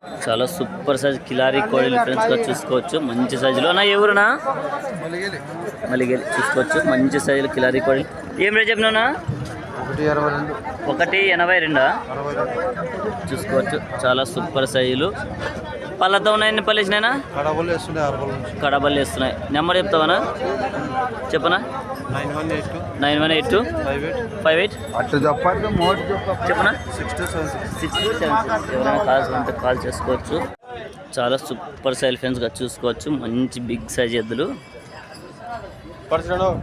చాలా super size Khillari కోడిలు ఫ్రెండ్స్గా చూసుకోవచ్చు. మంచి సైజులో అన్న ఎవరునా మలిగేలి చూసుకోవచ్చు. మంచి సైజులు కిలారీ కోడిలు. ఏం రేట్ చెప్పినా? 182 చూసుకోవచ్చు. చాలా సూపర్ సైజులు. పళ్ళతో ఉన్నాయి. ఎన్ని పళ్ళు వేసినాయినా? కడబల్లు వేస్తున్నాయి. నెంబర్ చెప్తావనా? చెప్పనా? 918258 చెప్పనా? 6276. ఎవరైనా కావాల్సి కాల్ చేసుకోవచ్చు. చాలా సూపర్ సైజ్ ఫ్రెండ్స్గా చూసుకోవచ్చు. మంచి బిగ్ సైజ్ ఎద్దులు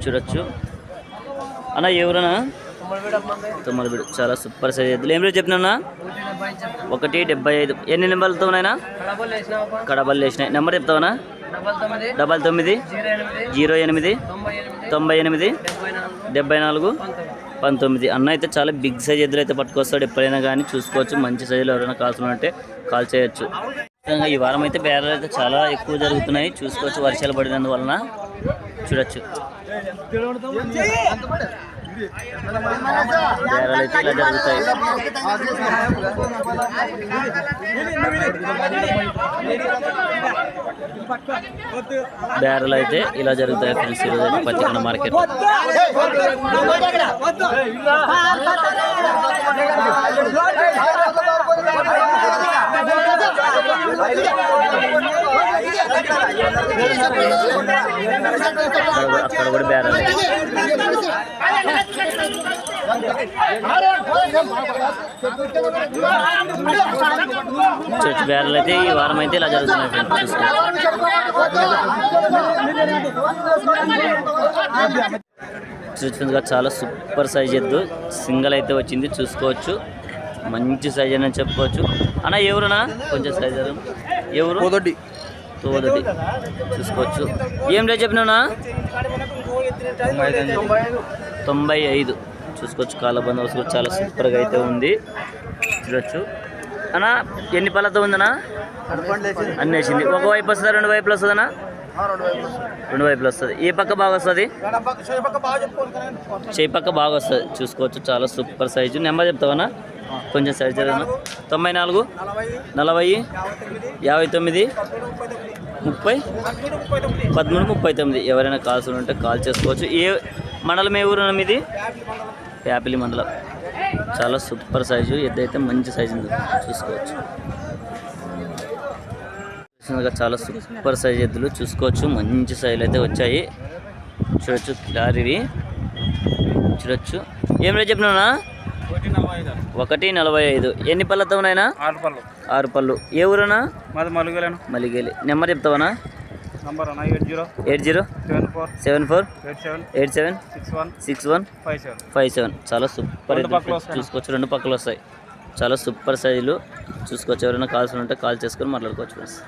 చూడొచ్చు. అన్న ఎవరన్నా? తొమ్మలబీడు. చాలా సూపర్ సైజ్ ఎద్దులు. ఏం రేట్ చెప్పినా? 175. ఎన్ని నెంబర్లతో ఉన్నాయినా? కడబల్లు వేసినాయి. నెంబర్ చెప్తావనా? 9908987419. అన్న అయితే చాలా బిగ్ సైజ్ ఎద్దులు అయితే పట్టుకొస్తాడు ఎప్పుడైనా కానీ. చూసుకోవచ్చు. మంచి సైజులో ఎవరైనా కావాల్సినంటే కాల్ చేయొచ్చు. ఈ వారం అయితే బేరాలు అయితే చాలా ఎక్కువ జరుగుతున్నాయి. చూసుకోవచ్చు. వర్షాలు పడినందువలన చూడొచ్చు. బేరాలు అయితే ఇలా జరుగుతాయి. బేరాలు అయితే ఇలా జరుగుతాయి ఫ్రెండ్స్. ఈరోజు అయితే పత్తికొండ మార్కెట్. అక్కడ కూడా బేరాలు. చర్చ్ బేరాలు అయితే ఈ వారం అయితే ఇలా జరుగుతున్నాయి ఫ్రెండ్స్. చూసుకో. చాలా సూపర్ సైజ్ ఎద్దు. సింగల్ అయితే వచ్చింది. చూసుకోవచ్చు. మంచి సైజ్ అని చెప్పుకోవచ్చు. అన్న ఎవరునా? కొంచెం సైజ్ ఎవరు? తోదొడ్డి చూసుకోవచ్చు. ఏం రేట్ చెప్పినా? 95 చూసుకోవచ్చు. కాళ్ళ బందోబస్తు కూడా చాలా సూపర్గా అయితే ఉంది. చూడొచ్చు. అన్న ఎన్ని పళ్ళతో ఉందన్నా? అన్నీ వేసింది. ఒకవైపు వస్తుందా? 2 వైపులు వస్తుందన్నా? 2 వైపులు వస్తుంది. ఏ పక్క బాగా వస్తుంది? చేయి పక్క బాగా వస్తుంది. చూసుకోవచ్చు. చాలా సూపర్ సైజు. నెంబర్ చెప్తావన్నా? కొంచెం సైజ్ జరగనా? 94 40 59 30 13 39. ఎవరైనా కాల్స్ ఉంటే కాల్ చేసుకోవచ్చు. ఏ మండలం? ఏ ఊరు మీది? యాపిలి మండలం. చాలా సూపర్ సైజు ఎద్దైతే మంచి సైజు ఉంది. చూసుకోవచ్చు. చాలా సూపర్ సైజ్ ఎద్దులు చూసుకోవచ్చు. మంచి సైజులు అయితే వచ్చాయి. చూడొచ్చు. క్లారివి చూడొచ్చు. ఏం రేట్ చెప్పినా? 145. ఎన్ని పళ్ళతో ఉన్నాయినా? 6 పళ్ళు. ఏ ఊరునా? మలిగేలి. నెంబర్ చెప్తావనా? 807487616157. చాలా సూపర్ చూసుకోవచ్చు. 2 పక్కలు వస్తాయి. చాలా సూపర్ సైజులు చూసుకోవచ్చు. ఎవరైనా కాల్సి ఉంటే కాల్ చేసుకొని మాట్లాడుకోవచ్చు ఫ్రెండ్స్.